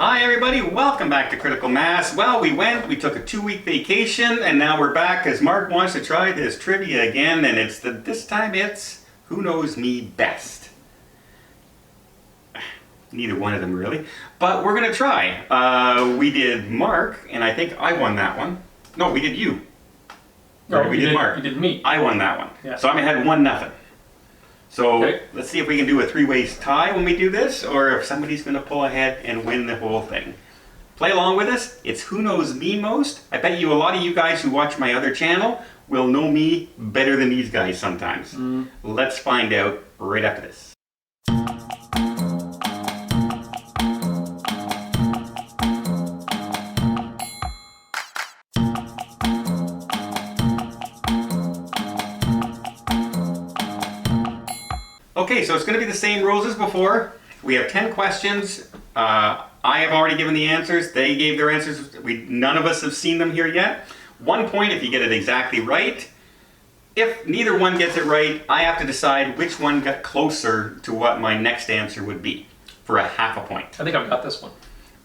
Hi everybody, welcome back to Critical Mass. Well, we took a 2-week vacation, and now we're back because Marc wants to try this trivia again, and this time it's Who Knows Me Best. Neither one of them really, but we're gonna try. We did Marc, and I think I won that one. No, we did you. No, we did Marc. You did me. I won that one. Yeah. So I'm ahead 1-0. So okay. Let's see if we can do a 3-way tie when we do this, or if somebody's going to pull ahead and win the whole thing. Play along with us. It's Who Knows Me Most. I bet you a lot of you guys who watch my other channel will know me better than these guys sometimes. Let's find out right after this. Okay, so it's going to be the same rules as before. We have 10 questions. I have already given the answers. They gave their answers. None of us have seen them here yet. 1 point if you get it exactly right. If neither one gets it right, I have to decide which one got closer to what my next answer would be for a half a point. I think I've got this one.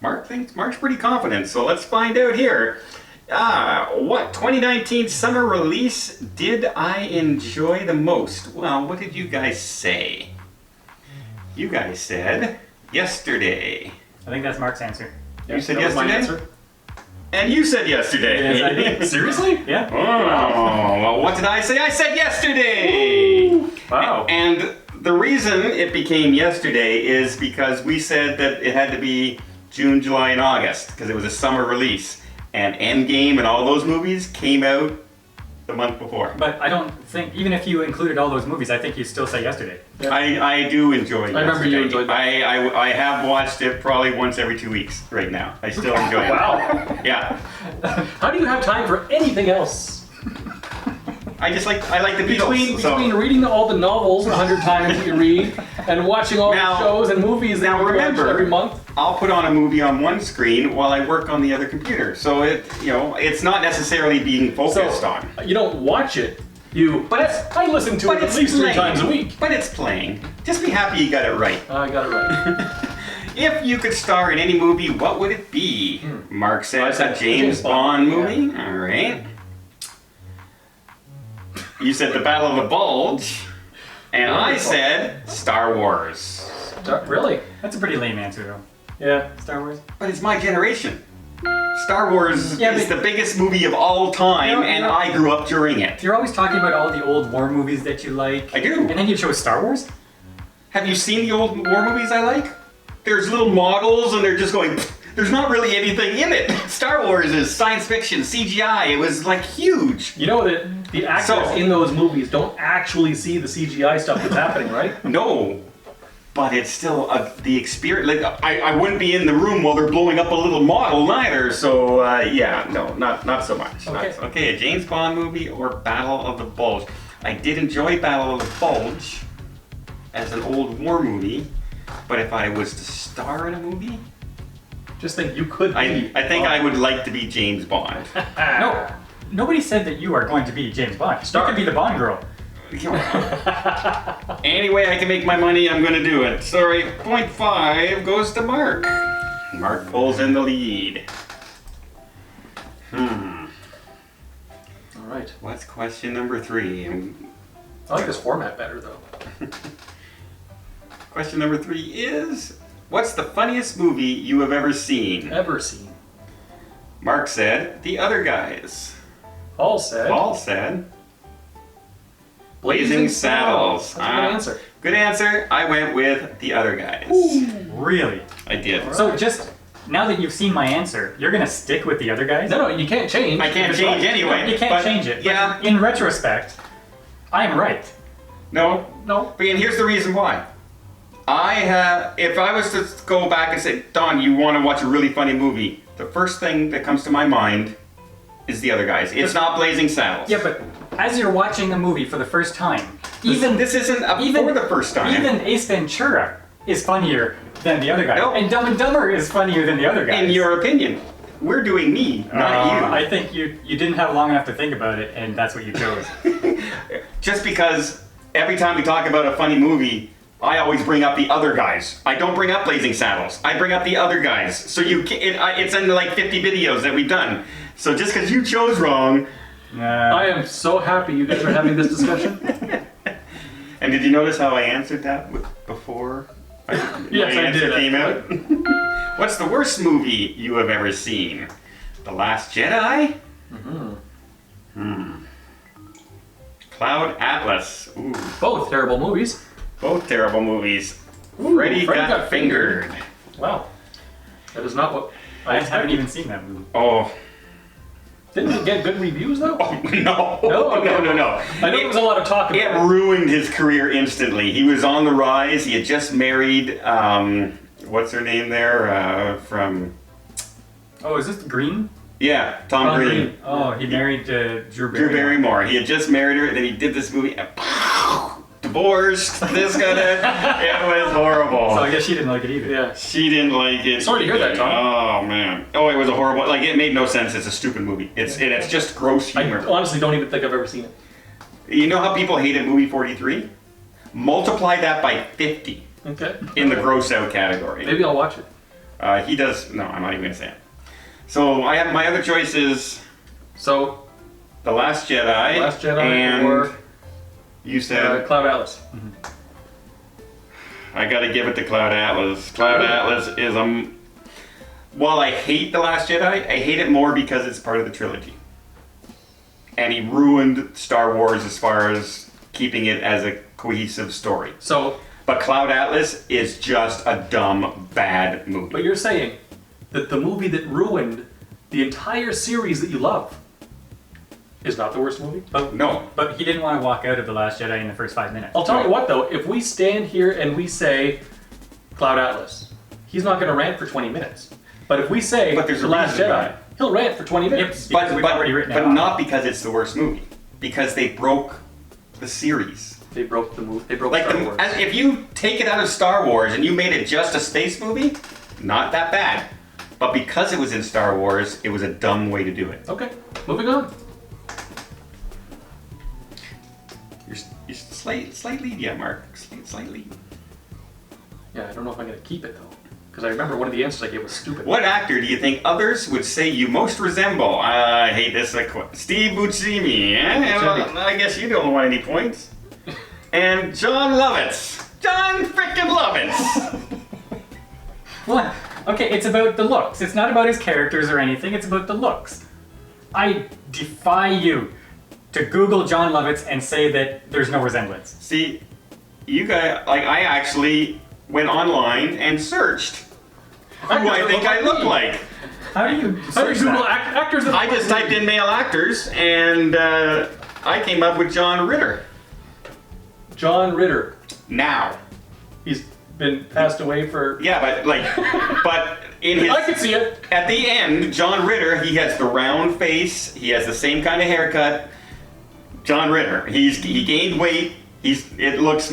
Marc's pretty confident, so let's find out here. What 2019 summer release did I enjoy the most? Well, what did you guys say? You guys said yesterday. I think that's Marc's answer. You said that was my yesterday? answer. And you said yesterday. Yes, I did. Seriously? Yeah. Oh, well, what did I say? I said yesterday! Ooh, wow. And the reason it became yesterday is because we said that it had to be June, July, and August, because it was a summer release. And Endgame and all those movies came out the month before. But I don't think, even if you included all those movies, I think you still say yesterday. Yeah. I do enjoy it. I remember you enjoyed that. I have watched it probably once every 2 weeks right now. I still enjoy it. Wow. Yeah. How do you have time for anything else? I like the Beatles. Between reading all the novels 100 times that you read and watching all the shows and movies that you watch every month. I'll put on a movie on one screen while I work on the other computer. So it's not necessarily being focused on. You don't watch it. I listen to it at least 3 times a week. But it's playing. Just be happy you got it right. I got it right. If you could star in any movie, what would it be? Marc says a James Bond movie. Yeah. All right. You said The Battle of the Bulge, and I said Star Wars. Really? That's a pretty lame answer, though. Yeah. Star Wars? But it's my generation. Star Wars is the biggest movie of all time, and I grew up during it. You're always talking about all the old war movies that you like. I do. And then you chose Star Wars? Have you seen the old war movies I like? There's little models, and they're just going... There's not really anything in it. Star Wars is science fiction, CGI. It was like huge. You know that the actors in those movies don't actually see the CGI stuff that's happening, right? No, but it's still the experience. Like, I wouldn't be in the room while they're blowing up a little model neither. So yeah, no, not so much. Okay. Okay, a James Bond movie or Battle of the Bulge. I did enjoy Battle of the Bulge as an old war movie, but if I was to star in a movie. Just think you could be. I think I would like to be James Bond. No. Nobody said that you are going to be James Bond. You could be the Bond girl. Any way I can make my money, I'm going to do it. Sorry, 0.5 goes to Marc. Marc pulls in the lead. All right. What's question number 3? I like this format better, though. Question number 3 is... What's the funniest movie you have ever seen? Ever seen. Marc said, The Other Guys. Paul said. Blazing Saddles. That's a good answer. Good answer. I went with The Other Guys. Ooh. Really? I did. So just, now that you've seen my answer, you're going to stick with The Other Guys? No, you can't change. I can't change anyway. No, you can't change it. Yeah. But in retrospect, I am right. No. But here's the reason why. If I was to go back and say, Don, you want to watch a really funny movie, the first thing that comes to my mind is The Other Guys. It's not Blazing Saddles. Yeah, but as you're watching a movie for the first time, this isn't for the first time. Even Ace Ventura is funnier than The Other Guys. No. And Dumb and Dumber is funnier than The Other Guys. In your opinion. We're doing me, not you. I think you didn't have long enough to think about it, and that's what you chose. Just because every time we talk about a funny movie, I always bring up the other guys. I don't bring up Blazing Saddles. I bring up the other guys. So it's in like 50 videos that we've done. So just because you chose wrong. I am so happy you guys are having this discussion. And did you notice how I answered that before? Yes, I did. Came out? What's the worst movie you have ever seen? The Last Jedi? Cloud Atlas. Ooh. Both terrible movies. Both terrible movies. Ooh, Freddy got fingered. Wow. That is not what I haven't even seen that movie. Oh. Didn't it get good reviews though? Oh, no. No? I know there was a lot of talk about it. It ruined his career instantly. He was on the rise. He had just married, what's her name there? From... Oh, is this Green? Yeah, Tom Green. Oh, he married Drew Barrymore. Drew Barrymore. He had just married her, and then he did this movie, and divorced, this kind of... It was horrible. So I guess she didn't like it either. Yeah. She didn't like it. Sorry to hear that, Tom. Oh, man. Oh, it was a horrible... Like, it made no sense. It's a stupid movie. It's just gross humor. I honestly don't even think I've ever seen it. You know how people hated movie 43? Multiply that by 50 Okay. in the gross out category. Maybe I'll watch it. He does... No, I'm not even going to say it. So, I have my other choices... So, The Last Jedi. Last Jedi and or... You said... Cloud Atlas. I gotta give it to Cloud Atlas. Cloud Atlas is while I hate The Last Jedi, I hate it more because it's part of the trilogy. And he ruined Star Wars as far as keeping it as a cohesive story. So... But Cloud Atlas is just a dumb, bad movie. But you're saying that the movie that ruined the entire series that you love is not the worst movie? No. But he didn't want to walk out of The Last Jedi in the first 5 minutes. I'll tell you what though, if we stand here and we say Cloud Atlas, he's not going to rant for 20 minutes. But if we say there's The a Last reason Jedi, why. he'll rant for 20 minutes. Because we've already written it but off. not because it's the worst movie. Because they broke the series. They broke the movie. They broke Like Star Wars. if you take it out of Star Wars and you made it just a space movie, not that bad. But because it was in Star Wars, it was a dumb way to do it. Okay, moving on. You're slight lead, yeah, Mark. Slight lead. Yeah, I don't know if I'm going to keep it though. Because I remember one of the answers I gave was stupid. What actor do you think others would say you most resemble? I hate this. Steve Buscemi. Well, I guess you don't want any points. And John Lovitz. John frickin' Lovitz. What? Okay, it's about the looks. It's not about his characters or anything. It's about the looks. I defy you to Google John Lovitz and say that there's no resemblance. See, you guys, I actually went online and searched who I think I look like. How do you Google actors that I just typed in male actors and I came up with John Ritter. John Ritter. Now. He's been passed away for... Yeah, but in his... I could see it. At the end, John Ritter, he has the round face, he has the same kind of haircut. John Ritter, he gained weight, it looks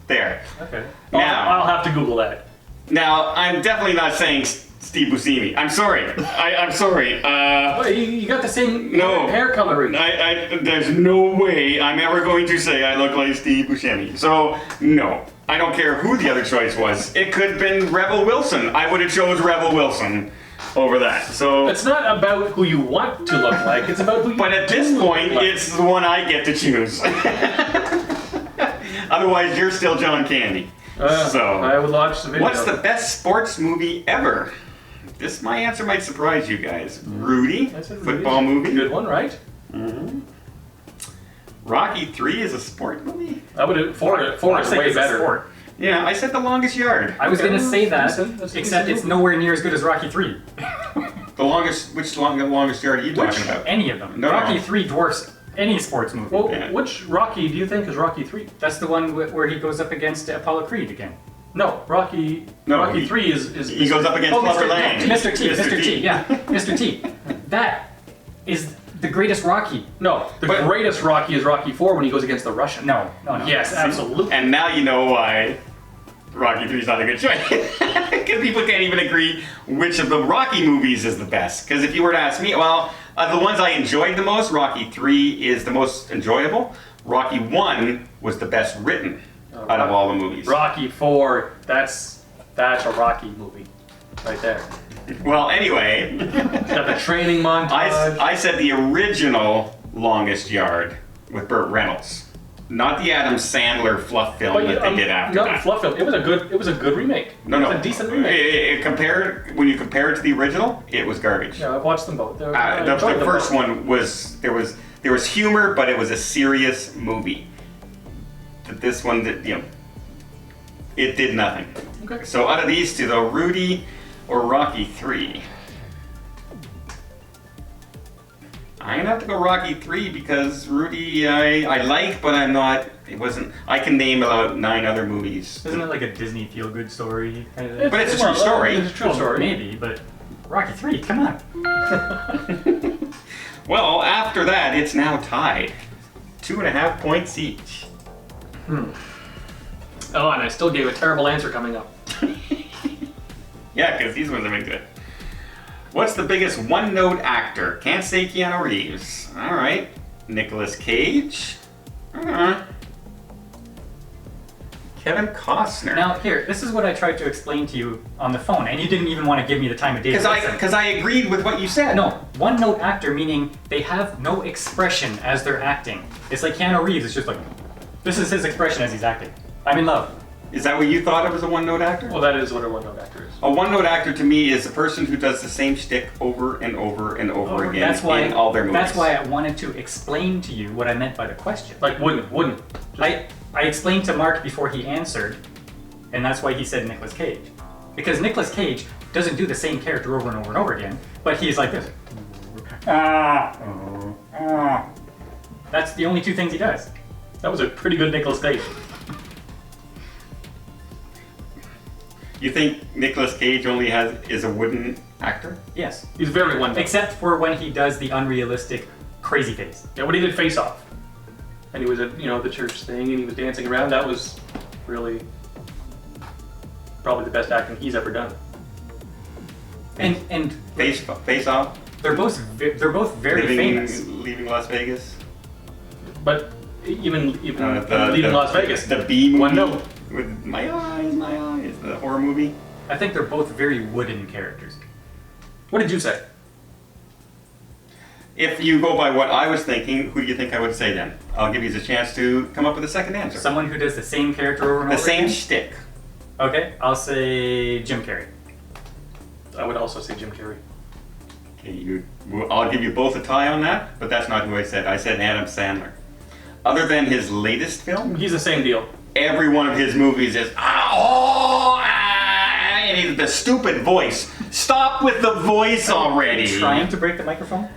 there. Okay. Now, I'll have to Google that. Now, I'm definitely not saying Steve Buscemi. I'm sorry. I'm sorry. Well, you got the same No. hair coloring. There's no way I'm ever going to say I look like Steve Buscemi. So, no. I don't care who the other choice was. It could have been Rebel Wilson. I would have chose Rebel Wilson over that. So, It's not about who you want to look like, it's about who you but at this do point, look like. it's the one I get to choose. Otherwise, you're still John Candy. I would watch the video. What's the best sports movie ever? My answer might surprise you guys. Rudy, I said football Rudy's movie. a good one, right? Rocky 3 is a sport movie? I would have four is Like way it's a better. sport. Yeah, I said The Longest Yard. I was going to say that, That's except it's nowhere near as good as Rocky 3. The longest, longest yard are you talking about? Any of them. No. Rocky 3 dwarfs any sports movie. Well, Yeah. which Rocky do you think is Rocky 3? That's the one where he goes up against Apollo Creed again. No, Rocky 3 is He goes up against Clubber Lang. Mr. T, yeah, Mr. T. That is the greatest Rocky. No, the But- greatest Rocky is Rocky 4 when he goes against the Russian. No. Yes, absolutely. And now you know why Rocky 3 is not a good choice. Because people can't even agree which of the Rocky movies is the best. Because if you were to ask me, well, the ones I enjoyed the most, Rocky 3 is the most enjoyable. Rocky 1 was the best written. out of all the movies. Rocky 4. That's a Rocky movie, right there. Well, anyway, Got the training montage. I said the original Longest Yard with Burt Reynolds, not the Adam Sandler fluff film that they did after no, that. fluff film. It was a good remake. No, It was a decent remake. When you compare it to the original, it was garbage. Yeah, I've watched them both. The first one was there was humor, but it was a serious movie. This one did, it did nothing. Okay. So out of these two, though, Rudy or Rocky 3, I'm gonna have to go Rocky 3 because Rudy I like, but I'm not. It wasn't. I can name about 9 other movies. Isn't it like a Disney feel-good story? But it's a true story. It's a true story. Maybe, but Rocky 3, come on. Well, after that, it's now tied. 2.5 points each. Oh, and I still gave a terrible answer coming up. Yeah, because these ones have been good. What's the biggest one-note actor? Can't say Keanu Reeves. All right. Nicolas Cage. Kevin Costner. Now, here, this is what I tried to explain to you on the phone, and you didn't even want to give me the time of day to listen. Because I agreed with what you said. No, one-note actor meaning they have no expression as they're acting. It's like Keanu Reeves, it's just like, this is his expression as he's acting. I'm in love. Is that what you thought of as a one-note actor? Well, that is what a one-note actor is. A one-note actor to me is a person who does the same shtick over and over and over again in all their movies. That's why I wanted to explain to you what I meant by the question. Like wouldn't. I explained to Mark before he answered, and that's why he said Nicolas Cage. Because Nicolas Cage doesn't do the same character over and over and over again, but he's like this. That's the only 2 things he does. That was a pretty good Nicolas Cage. You think Nicolas Cage only is a wooden actor? Yes. He's very one-note. Except for when he does the unrealistic crazy face. Yeah, when he did Face Off, and he was at the church thing, and he was dancing around. That was really probably the best acting he's ever done. And Face Off. they're both very famous. Leaving Las Vegas. But even The leaving Las Vegas, The B movie. one note. With my eyes, the horror movie. I think they're both very wooden characters. What did you say? If you go by what I was thinking, who do you think I would say then? I'll give you the chance to come up with a second answer. Someone who does the same character over and The over same again? shtick. Okay, I'll say Jim Carrey. I would also say Jim Carrey. Okay, I'll give you both a tie on that, but that's not who I said. I said Adam Sandler. Other than his latest film, He's the same deal. every one of his movies is and he's the stupid voice. Stop with the voice already. Trying to break the microphone?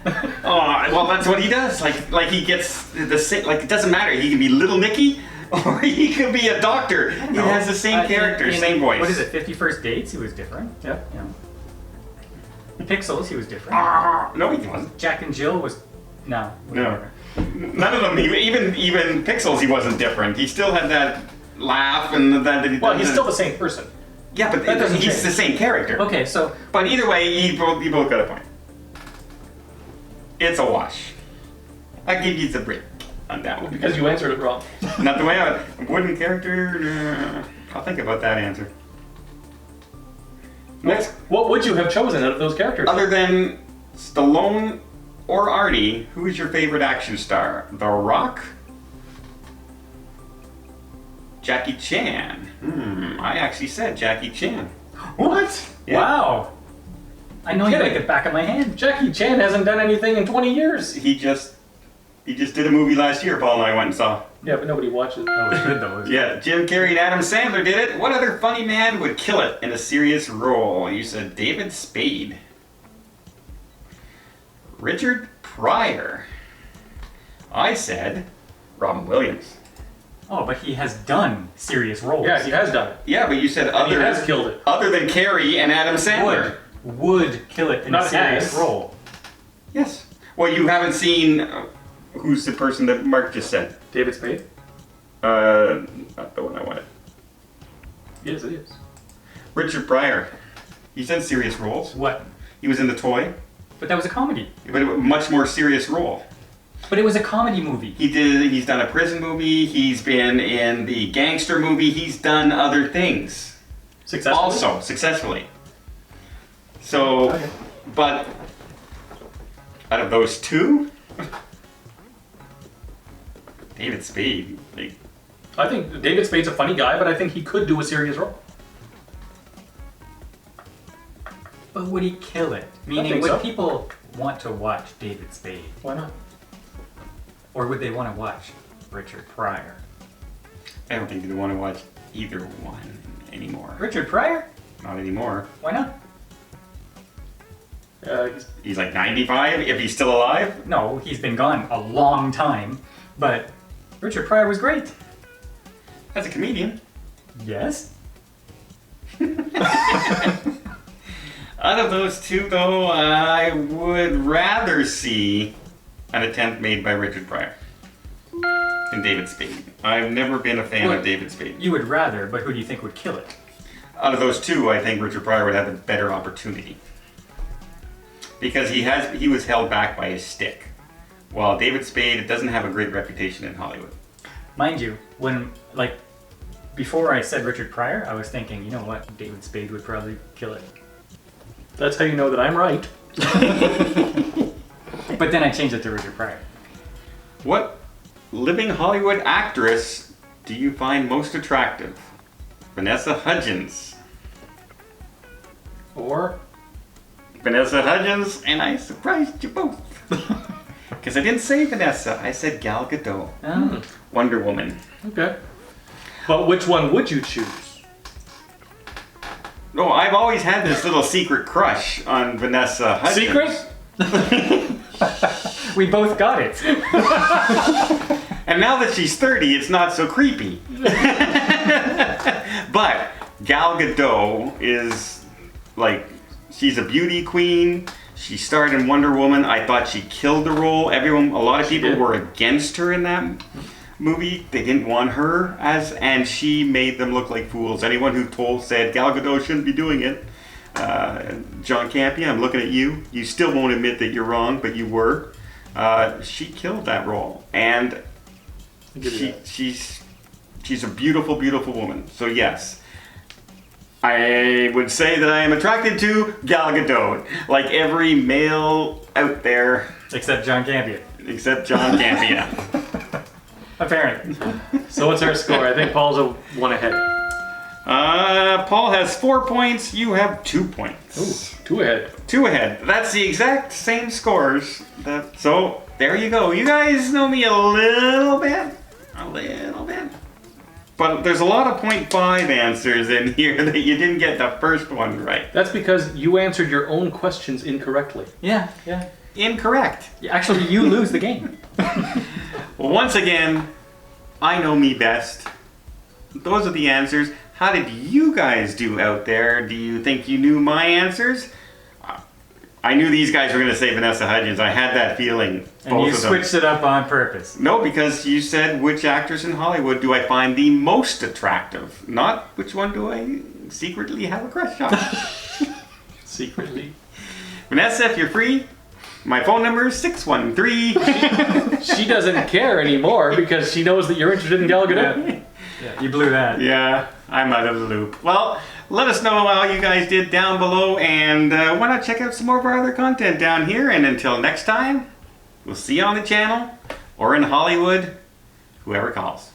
Oh, well, that's what he does. Like he gets the same. Like it doesn't matter. He can be Little Nicky, or he could be a doctor. He has the same character, same voice. What is it? 50 First Dates? He was different. Yeah. Pixels, he was different. No, he wasn't. Jack and Jill was no. No. None of them. Even Pixels, he wasn't different. He still had that laugh and that. Well, he's still the same person. Yeah, but That doesn't he's change. the same character. Okay, so But either way, you both got a point. It's a wash. I give you the break on that one. Because you answered it wrong. Not the way I would. Wooden character. I'll think about that answer. Next, What would you have chosen out of those characters? other than Stallone or Arnie, who is your favorite action star? The Rock? Jackie Chan. I actually said Jackie Chan. What? Yeah. wow. I know you like the back of my hand. Jackie Chan hasn't done anything in 20 years. He just did a movie last year. Paul and I went and saw. Yeah, but nobody watches. That was good though. Yeah, Jim Carrey and Adam Sandler did it. What other funny man would kill it in a serious role? You said David Spade. Richard Pryor. I said Robin Williams. Oh, but he has done serious roles. Yeah, he has done it. Yeah, but you said And he has killed it. other than Carrey and Adam Sandler. Would kill it in Not a serious has. role. Yes. Well, you haven't seen who's the person that Mark just said. David Spade? Not the one I wanted. Yes, it is. Richard Pryor. He's done serious roles. What? He was in The Toy, But that was a comedy. but a much more serious role. But it was a comedy movie. He's done a prison movie. He's been in the gangster movie. He's done other things. Successfully? Also, successfully. So, Okay. but out of those two, David Spade, like, I think David Spade's a funny guy, but I think he could do a serious role. But would he kill it? Meaning, think would so. people want to watch David Spade? Why not? Or would they want to watch Richard Pryor? I don't think they want to watch either one anymore. Richard Pryor? Not anymore. Why not? He's like 95 if he's still alive. No, he's been gone a long time. But Richard Pryor was great. As a comedian. Yes? Out of those two, though, I would rather see an attempt made by Richard Pryor than David Spade. I've never been a fan Well, of David Spade. You would rather, but who do you think would kill it? Out of those two, I think Richard Pryor would have a better opportunity because he was held back by his stick, while David Spade doesn't have a great reputation in Hollywood. Mind you, before I said Richard Pryor, I was thinking, you know what, David Spade would probably kill it. That's how you know that I'm right. But then I changed it to Richard Pryor. What living Hollywood actress do you find most attractive? Vanessa Hudgens. Or Vanessa Hudgens, and I surprised you both. Because I didn't say Vanessa, I said Gal Gadot. Oh. Wonder Woman. okay. But which one would you choose? No, I've always had this little secret crush on Vanessa Hudgens. Secret? We both got it. And now that she's 30, it's not so creepy. But Gal Gadot is like, she's a beauty queen. She starred in Wonder Woman. I thought she killed the role. A lot of people did. were against her in that movie. They didn't want her and she made them look like fools. Anyone who said Gal Gadot shouldn't be doing it. John Campea, I'm looking at you. You still won't admit that you're wrong, but you were. She killed that role, and she's a beautiful, beautiful woman. So yes, I would say that I am attracted to Gal Gadot, like every male out there, Except John Campea. except John Campea. Apparently. So what's our score? I think Paul's one ahead. Paul has 4 points. You have 2 points. Ooh, 2 ahead. 2 ahead. That's the exact same scores. So there you go. You guys know me a little bit. But there's a lot of 0.5 answers in here that you didn't get the first one right. That's because you answered your own questions incorrectly. Yeah. Incorrect. Actually, you lose the game. Once again, I know me best. Those are the answers. How did you guys do out there? Do you think you knew my answers? I knew these guys were going to say Vanessa Hudgens. I had that feeling. And you switched it up on purpose. No, because you said, which actress in Hollywood do I find the most attractive? Not which one do I secretly have a crush on. Secretly. Vanessa, if you're free, my phone number is 613. She doesn't care anymore because she knows that you're interested in Gal Gadot. Yeah, you blew that. Yeah, I'm out of the loop. Well, let us know how you guys did down below, and why not check out some more of our other content down here. And until next time, we'll see you on the channel or in Hollywood, whoever calls.